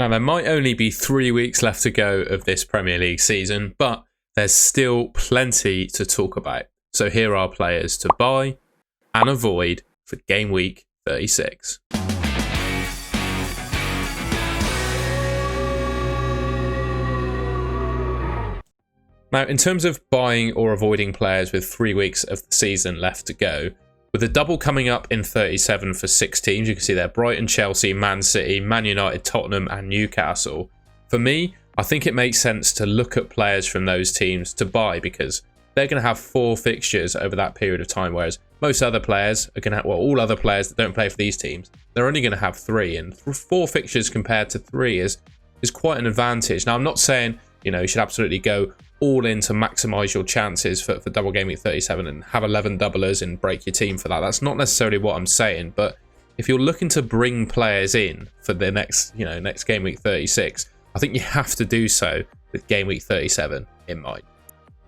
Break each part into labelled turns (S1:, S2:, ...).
S1: Now, there might only be 3 weeks left to go of this Premier League season, but there's still plenty to talk about. So here are players to buy and avoid for Game Week 36. Now, in terms of buying or avoiding players with 3 weeks of the season left to go, with the double coming up in 37 for 6 teams, you can see there Brighton, Chelsea, Man City, Man United, Tottenham and Newcastle. For me, I think it makes sense to look at players from those teams to buy because they're going to have 4 fixtures over that period of time, whereas most other players are going to have, well, all other players that don't play for these teams, they're only going to have 3, and 4 fixtures compared to 3 is quite an advantage. Now, I'm not saying, you should absolutely go all in to maximise your chances for double game week 37 and have 11 doublers and break your team for that. That's not necessarily what I'm saying, but if you're looking to bring players in for the next game week 36, I think you have to do so with game week 37 in mind.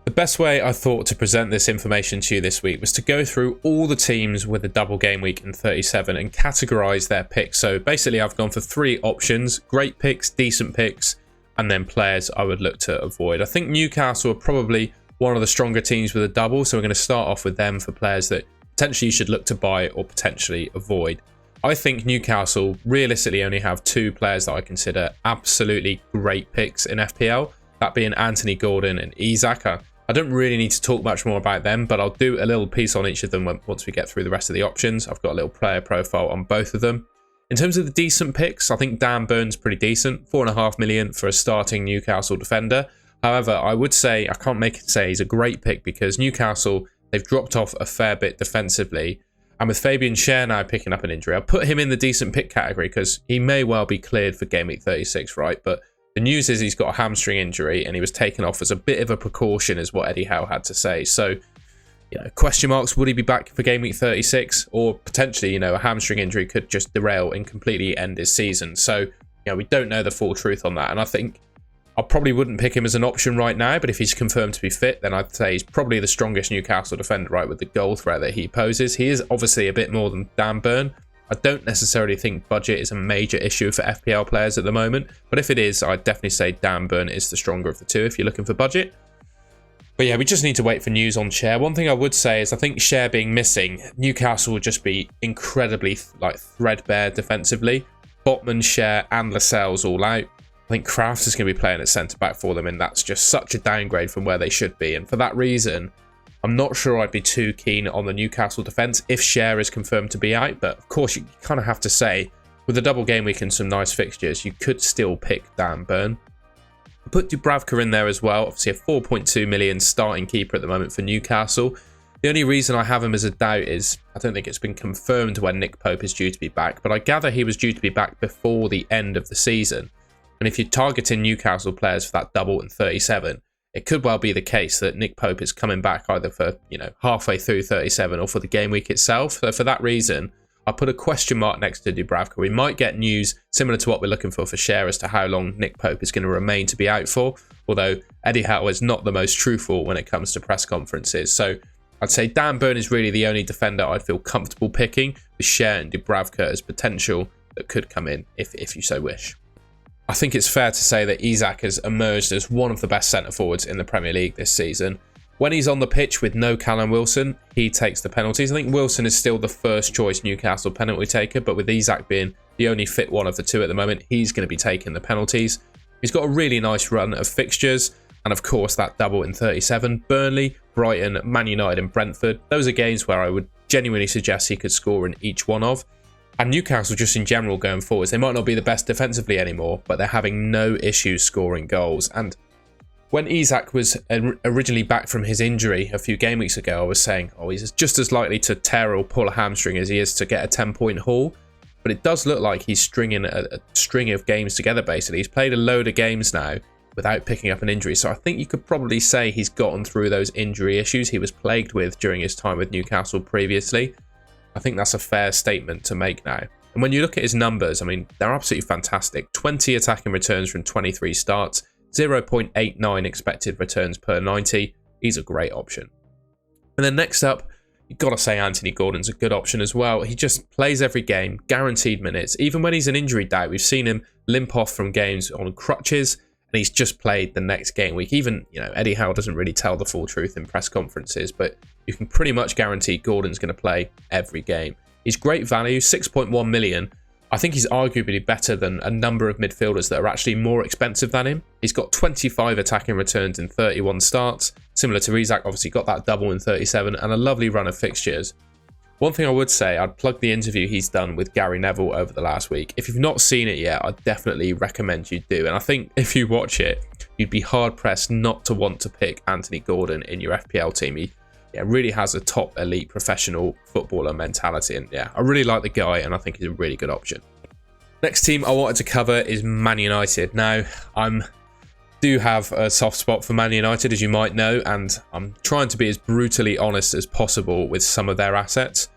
S1: The best way I thought to present this information to you this week was to go through all the teams with a double game week in 37 and categorise their picks. So basically I've gone for 3 options: great picks, decent picks, and then players I would look to avoid. I think Newcastle are probably one of the stronger teams with a double, so we're going to start off with them for players that potentially you should look to buy or potentially avoid. I think Newcastle realistically only have 2 players that I consider absolutely great picks in FPL, that being Anthony Gordon and Isak. I don't really need to talk much more about them, but I'll do a little piece on each of them once we get through the rest of the options. I've got a little player profile on both of them. In terms of the decent picks, I think Dan Burn's pretty decent. 4.5 million for a starting Newcastle defender. However, I would say, I can't make it say he's a great pick because Newcastle, they've dropped off a fair bit defensively. And with Fabian Schär now picking up an injury, I'll put him in the decent pick category because he may well be cleared for game week 36, right? But the news is he's got a hamstring injury and he was taken off as a bit of a precaution, is what Eddie Howe had to say. So, question marks, would he be back for game week 36? Or potentially, a hamstring injury could just derail and completely end his season. So, we don't know the full truth on that. And I think I probably wouldn't pick him as an option right now, but if he's confirmed to be fit, then I'd say he's probably the strongest Newcastle defender, right, with the goal threat that he poses. He is obviously a bit more than Dan Burn. I don't necessarily think budget is a major issue for FPL players at the moment, but if it is, I'd definitely say Dan Burn is the stronger of the 2 if you're looking for budget. But yeah, we just need to wait for news on Schär. One thing I would say is I think Schär being missing, Newcastle would just be incredibly threadbare defensively. Botman, Schär and Lascelles all out. I think Kraft is going to be playing at centre-back for them, and that's just such a downgrade from where they should be. And for that reason, I'm not sure I'd be too keen on the Newcastle defence if Schär is confirmed to be out. But of course, you kind of have to say, with a double game week and some nice fixtures, you could still pick Dan Burn. Put Dubravka in there as well. Obviously a 4.2 million starting keeper at the moment for Newcastle. The only reason I have him as a doubt is I don't think it's been confirmed when Nick Pope is due to be back, but I gather he was due to be back before the end of the season. And if you're targeting Newcastle players for that double in 37, it could well be the case that Nick Pope is coming back either for, halfway through 37 or for the game week itself. So for that reason, I'll put a question mark next to Dubravka. We might get news similar to what we're looking for Schär as to how long Nick Pope is going to remain to be out for, although Eddie Howe is not the most truthful when it comes to press conferences. So I'd say Dan Burn is really the only defender I'd feel comfortable picking, with Schär and Dubravka as potential that could come in if you so wish. I think it's fair to say that Isak has emerged as one of the best centre-forwards in the Premier League this season. When he's on the pitch with no Callum Wilson, he takes the penalties. I think Wilson is still the first choice Newcastle penalty taker, but with Isak being the only fit one of the 2 at the moment, he's going to be taking the penalties. He's got a really nice run of fixtures, and of course that double in 37. Burnley, Brighton, Man United and Brentford. Those are games where I would genuinely suggest he could score in each one of. And Newcastle just in general going forwards, they might not be the best defensively anymore, but they're having no issues scoring goals. And when Isak was originally back from his injury a few game weeks ago, I was saying, he's just as likely to tear or pull a hamstring as he is to get a 10-point haul. But it does look like he's stringing a string of games together, basically. He's played a load of games now without picking up an injury. So I think you could probably say he's gotten through those injury issues he was plagued with during his time with Newcastle previously. I think that's a fair statement to make now. And when you look at his numbers, I mean, they're absolutely fantastic. 20 attacking returns from 23 starts. 0.89 expected returns per 90. He's a great option. And then next up, you've got to say Anthony Gordon's a good option as well. He just plays every game, guaranteed minutes. Even when he's an injury doubt, we've seen him limp off from games on crutches, and he's just played the next game week. Even, Eddie Howe doesn't really tell the full truth in press conferences, but you can pretty much guarantee Gordon's going to play every game. He's great value, 6.1 million. I think he's arguably better than a number of midfielders that are actually more expensive than him. He's got 25 attacking returns in 31 starts. Similar to Isak, obviously got that double in 37 and a lovely run of fixtures. One thing I would say, I'd plug the interview he's done with Gary Neville over the last week. If you've not seen it yet, I'd definitely recommend you do. And I think if you watch it, you'd be hard-pressed not to want to pick Anthony Gordon in your FPL team. He really has a top elite professional footballer mentality. And I really like the guy, and I think he's a really good option. Next team I wanted to cover is Man United. Now, do have a soft spot for Man United, as you might know, and I'm trying to be as brutally honest as possible with some of their assets.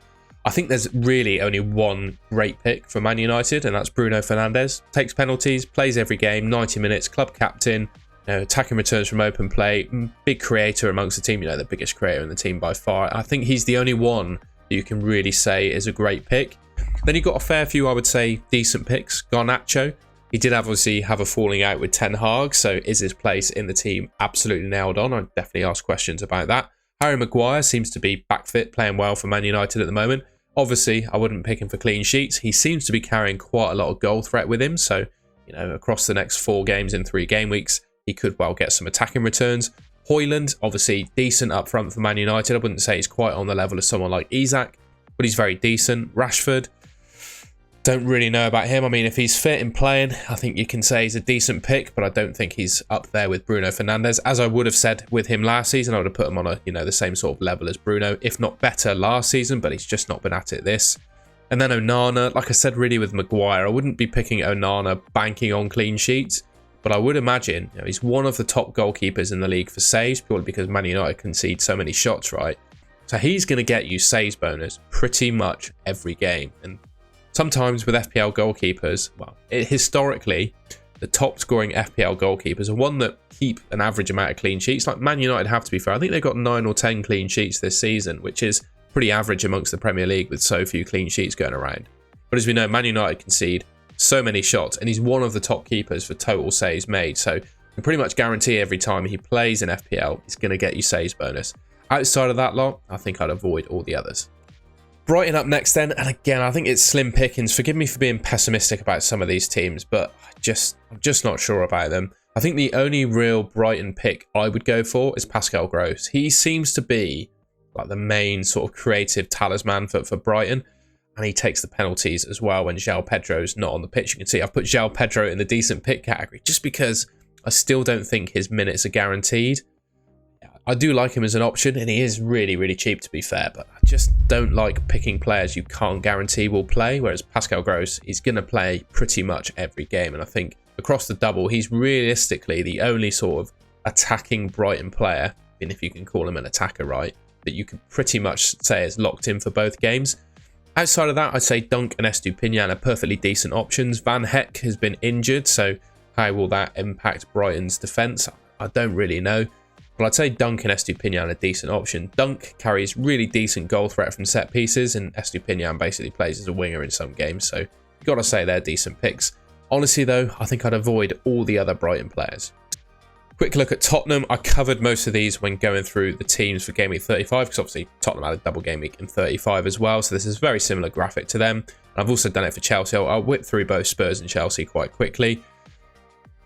S1: I think there's really only one great pick for Man United, and that's Bruno Fernandes. Takes penalties, plays every game, 90 minutes, club captain, attacking returns from open play, big creator amongst the team, the biggest creator in the team by far. I think he's the only one that you can really say is a great pick. Then you've got a fair few, I would say, decent picks. Garnacho, he did obviously have a falling out with Ten Hag, so is his place in the team absolutely nailed on? I'd definitely ask questions about that. Harry Maguire seems to be back fit, playing well for Man United at the moment. Obviously, I wouldn't pick him for clean sheets. He seems to be carrying quite a lot of goal threat with him, so, across the next 4 games in 3 game weeks, he could well get some attacking returns. Højlund, obviously decent up front for Man United. I wouldn't say he's quite on the level of someone like Isak, but he's very decent. Rashford, don't really know about him. I mean, if he's fit and playing, I think you can say he's a decent pick, but I don't think he's up there with Bruno Fernandes. As I would have said with him last season, I would have put him on the same sort of level as Bruno, if not better last season, but he's just not been at it this. And then Onana, like I said, really with Maguire, I wouldn't be picking Onana banking on clean sheets, but I would imagine he's one of the top goalkeepers in the league for saves, purely because Man United concede so many shots, right? So he's going to get you saves bonus pretty much every game. And sometimes with FPL goalkeepers, historically, the top scoring FPL goalkeepers are one that keep an average amount of clean sheets. Like Man United have to be fair. I think they've got 9 or 10 clean sheets this season, which is pretty average amongst the Premier League with so few clean sheets going around. But as we know, Man United concede so many shots, and he's one of the top keepers for total saves made. So you can pretty much guarantee every time he plays in FPL, he's going to get you saves bonus. Outside of that lot, I think I'd avoid all the others. Brighton up next then, and again, I think it's slim pickings. Forgive me for being pessimistic about some of these teams, but I'm just not sure about them. I think the only real Brighton pick I would go for is Pascal Gross. He seems to be like the main sort of creative talisman for Brighton, and he takes the penalties as well when João Pedro's not on the pitch. You can see I've put João Pedro in the decent pick category just because I still don't think his minutes are guaranteed. I do like him as an option, and he is really, really cheap to be fair, but I just don't like picking players you can't guarantee will play, whereas Pascal Gross, he's going to play pretty much every game, and I think across the double, he's realistically the only sort of attacking Brighton player, and if you can call him an attacker, right, that you could pretty much say is locked in for both games. Outside of that, I'd say Dunk and Estupiñán are perfectly decent options. Van Heck has been injured, so how will that impact Brighton's defence? I don't really know. But I'd say Dunk and Estupiñán are a decent option. Dunk carries really decent goal threat from set pieces, and Estupiñán basically plays as a winger in some games, so you've got to say they're decent picks. Honestly though, I think I'd avoid all the other Brighton players. Quick look at Tottenham. I covered most of these when going through the teams for Game Week 35, because obviously Tottenham had a double Game Week in 35 as well, so this is a very similar graphic to them. And I've also done it for Chelsea. I'll whip through both Spurs and Chelsea quite quickly.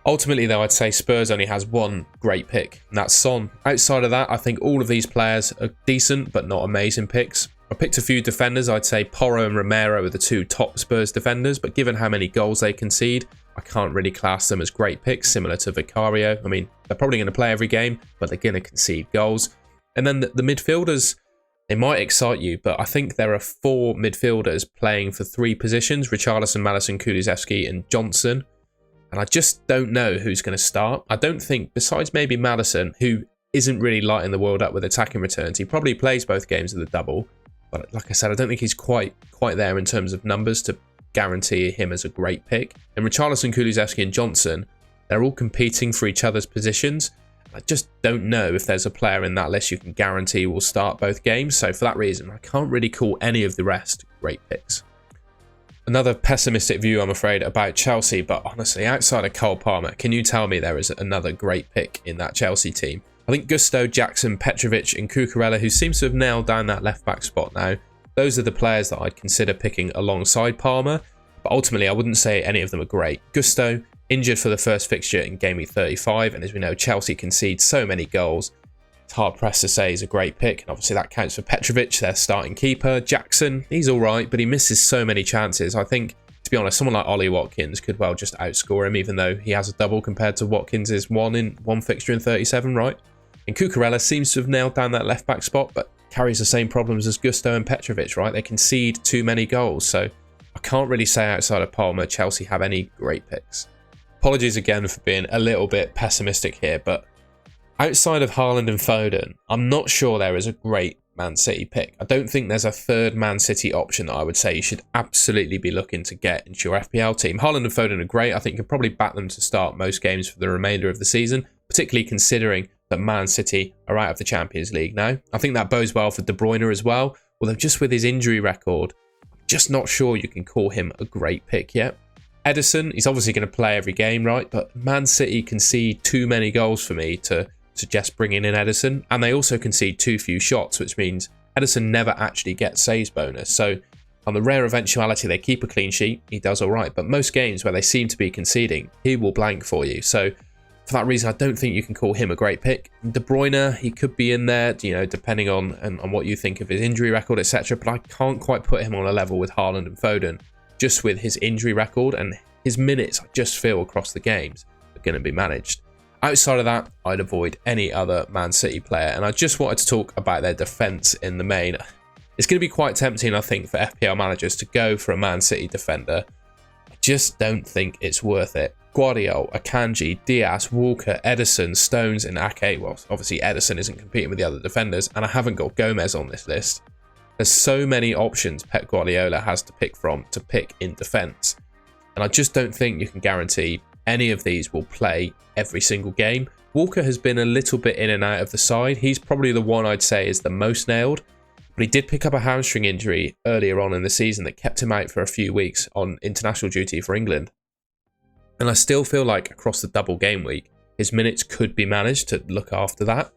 S1: Ultimately, though, I'd say Spurs only has one great pick, and that's Son. Outside of that, I think all of these players are decent, but not amazing picks. I picked a few defenders. I'd say Porro and Romero are the 2 top Spurs defenders, but given how many goals they concede, I can't really class them as great picks, similar to Vicario. I mean, they're probably going to play every game, but they're going to concede goals. And then the midfielders, they might excite you, but I think there are 4 midfielders playing for 3 positions: Richarlison, Maddison, Kulusevski, and Johnson. And I just don't know who's going to start. I don't think, besides maybe Maddison, who isn't really lighting the world up with attacking returns, he probably plays both games of the double. But like I said, I don't think he's quite there in terms of numbers to guarantee him as a great pick. And Richarlison, Kulusevski and Johnson, they're all competing for each other's positions. I just don't know if there's a player in that list you can guarantee will start both games. So for that reason, I can't really call any of the rest great picks. Another pessimistic view, I'm afraid, about Chelsea, but honestly, outside of Cole Palmer, can you tell me there is another great pick in that Chelsea team? I think Gusto, Jackson, Petrovic and Cucurella, who seems to have nailed down that left-back spot now, those are the players that I'd consider picking alongside Palmer, but ultimately I wouldn't say any of them are great. Gusto, injured for the first fixture in game week 35, and as we know, Chelsea concede so many goals. It's hard-pressed to say he's a great pick, and obviously that counts for Petrovic, their starting keeper. Jackson, he's all right, but he misses so many chances. I think, to be honest, someone like Ollie Watkins could well just outscore him, even though he has a double compared to Watkins' one fixture in 37, right? And Cucurella seems to have nailed down that left-back spot, but carries the same problems as Gusto and Petrovic, right? They concede too many goals, so I can't really say outside of Palmer, Chelsea have any great picks. Apologies again for being a little bit pessimistic here, but outside of Haaland and Foden, I'm not sure there is a great Man City pick. I don't think there's a third Man City option that I would say you should absolutely be looking to get into your FPL team. Haaland and Foden are great. I think you could probably back them to start most games for the remainder of the season, particularly considering that Man City are out of the Champions League now. I think that bodes well for De Bruyne as well, although just with his injury record, I'm just not sure you can call him a great pick yet. Ederson, he's obviously going to play every game, right? But Man City concede too many goals for me to suggest bringing in Ederson, and they also concede too few shots, which means Ederson never actually gets saves bonus. So on the rare eventuality they keep a clean sheet, he does all right, but most games where they seem to be conceding, he will blank for you. So for that reason, I don't think you can call him a great pick. De Bruyne, he could be in there, you know, depending on what you think of his injury record, etc. But I can't quite put him on a level with Haaland and Foden, just with his injury record, and his minutes, I just feel, across the games are going to be managed. Outside of that, I'd avoid any other Man City player, and I just wanted to talk about their defence in the main. It's going to be quite tempting, I think, for FPL managers to go for a Man City defender. I just don't think it's worth it. Guardiola, Akanji, Diaz, Walker, Ederson, Stones and Ake. Well, obviously Ederson isn't competing with the other defenders, and I haven't got Gomez on this list. There's so many options Pep Guardiola has to pick from to pick in defence, and I just don't think you can guarantee any of these will play every single game. Walker has been a little bit in and out of the side. He's probably the one I'd say is the most nailed, but he did pick up a hamstring injury earlier on in the season that kept him out for a few weeks on international duty for England. And I still feel like across the double game week, his minutes could be managed to look after that.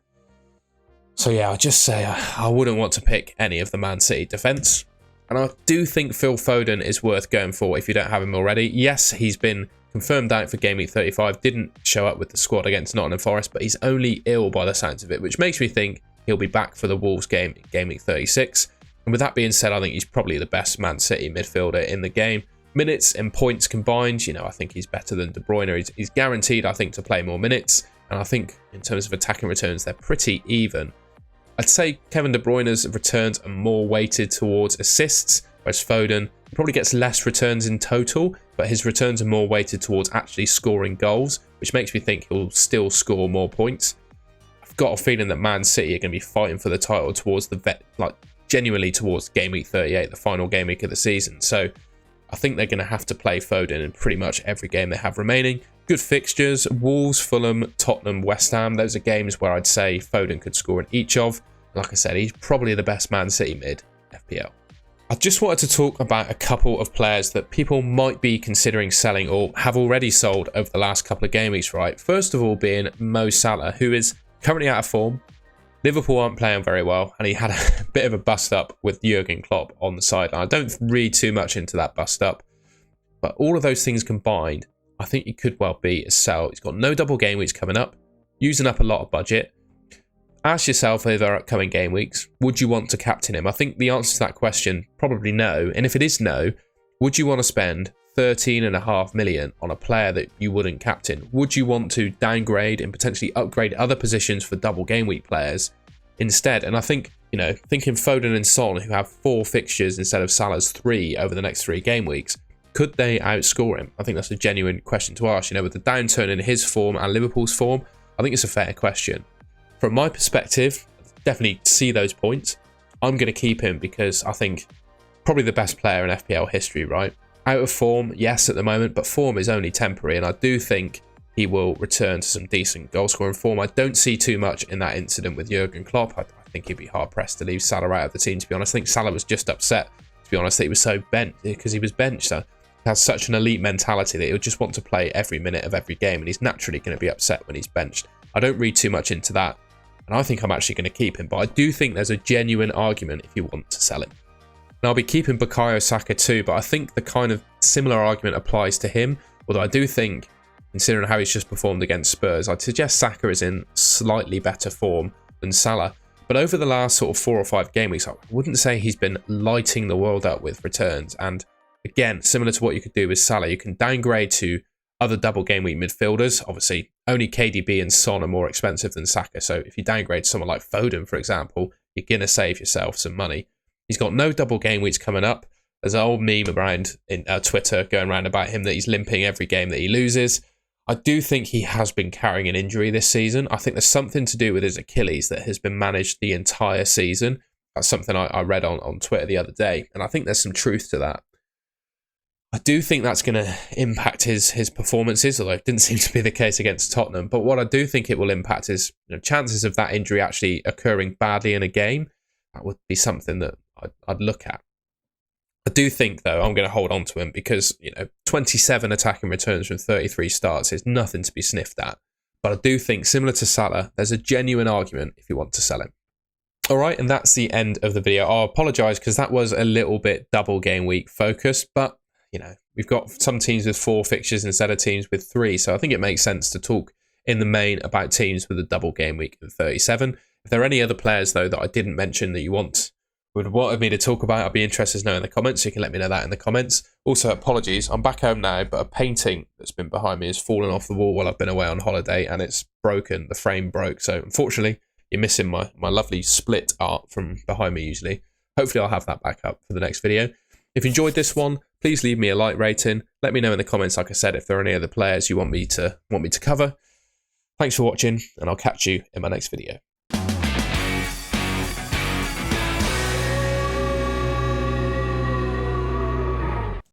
S1: So yeah, I'll just say I wouldn't want to pick any of the Man City defence. And I do think Phil Foden is worth going for if you don't have him already. Yes, he's been confirmed out for game week 35, didn't show up with the squad against Nottingham Forest, but he's only ill by the sounds of it, which makes me think he'll be back for the Wolves game in game week 36. And with that being said, I think he's probably the best Man City midfielder in the game. Minutes and points combined, you know, I think he's better than De Bruyne. He's guaranteed, I think, to play more minutes. And I think in terms of attacking returns, they're pretty even. I'd say Kevin De Bruyne's returns are more weighted towards assists, whereas Foden probably gets less returns in total, but his returns are more weighted towards actually scoring goals, which makes me think he'll still score more points. I've got a feeling that Man City are going to be fighting for the title towards genuinely towards game week 38, the final game week of the season. So I think they're going to have to play Foden in pretty much every game they have remaining. Good fixtures: Wolves, Fulham, Tottenham, West Ham. Those are games where I'd say Foden could score in each of. Like I said, he's probably the best Man City mid FPL. I just wanted to talk about a couple of players that people might be considering selling or have already sold over the last couple of game weeks, right? First of all being Mo Salah, who is currently out of form. Liverpool aren't playing very well, and he had a bit of a bust up with Jurgen Klopp on the sideline. I don't read too much into that bust up, but all of those things combined, I think he could well be a sell. He's got no double game weeks coming up, using up a lot of budget. Ask yourself over upcoming game weeks, would you want to captain him? I think the answer to that question, probably no. And if it is no, would you want to spend 13.5 million on a player that you wouldn't captain? Would you want to downgrade and potentially upgrade other positions for double game week players instead? And I think, you know, thinking Foden and Son, who have 4 fixtures instead of Salah's 3 over the next 3 game weeks, could they outscore him? I think that's a genuine question to ask. You know, with the downturn in his form and Liverpool's form, I think it's a fair question. From my perspective, definitely see those points. I'm going to keep him because I think probably the best player in FPL history, right? Out of form, yes, at the moment, but form is only temporary. And I do think he will return to some decent goal scoring form. I don't see too much in that incident with Jurgen Klopp. I think he'd be hard pressed to leave Salah out of the team, to be honest. I think Salah was just upset, to be honest, that he was so bent because he was benched. So he has such an elite mentality that he'll just want to play every minute of every game, and he's naturally going to be upset when he's benched. I don't read too much into that, and I think I'm actually going to keep him, but I do think there's a genuine argument if you want to sell him. And I'll be keeping Bukayo Saka too, but I think the kind of similar argument applies to him, although I do think, considering how he's just performed against Spurs, I'd suggest Saka is in slightly better form than Salah. But over the last sort of 4 or 5 game weeks, I wouldn't say he's been lighting the world up with returns. And again, similar to what you could do with Salah, you can downgrade to other double game week midfielders. Obviously, only KDB and Son are more expensive than Saka. So if you downgrade to someone like Foden, for example, you're going to save yourself some money. He's got no double game weeks coming up. There's an old meme around in Twitter going around about him that he's limping every game that he loses. I do think he has been carrying an injury this season. I think there's something to do with his Achilles that has been managed the entire season. That's something I read on Twitter the other day, and I think there's some truth to that. I do think that's going to impact his performances, although it didn't seem to be the case against Tottenham. But what I do think it will impact is chances of that injury actually occurring badly in a game. That would be something that I'd look at. I do think, though, I'm going to hold on to him because, 27 attacking returns from 33 starts is nothing to be sniffed at. But I do think, similar to Salah, there's a genuine argument if you want to sell him. All right, and that's the end of the video. I apologise because that was a little bit double game week focused, but, we've got some teams with 4 fixtures instead of teams with 3, so I think it makes sense to talk in the main about teams with a double game week of 37. If there are any other players, though, that I didn't mention that you would want me to talk about, I'd be interested to know in the comments, so you can let me know that in the comments. Also, apologies, I'm back home now, but a painting that's been behind me has fallen off the wall while I've been away on holiday, and it's broken, the frame broke, so unfortunately, you're missing my lovely split art from behind me usually. Hopefully I'll have that back up for the next video. If you enjoyed this one, please leave me a like rating. Let me know in the comments, like I said, if there are any other players you want me to cover. Thanks for watching, and I'll catch you in my next video.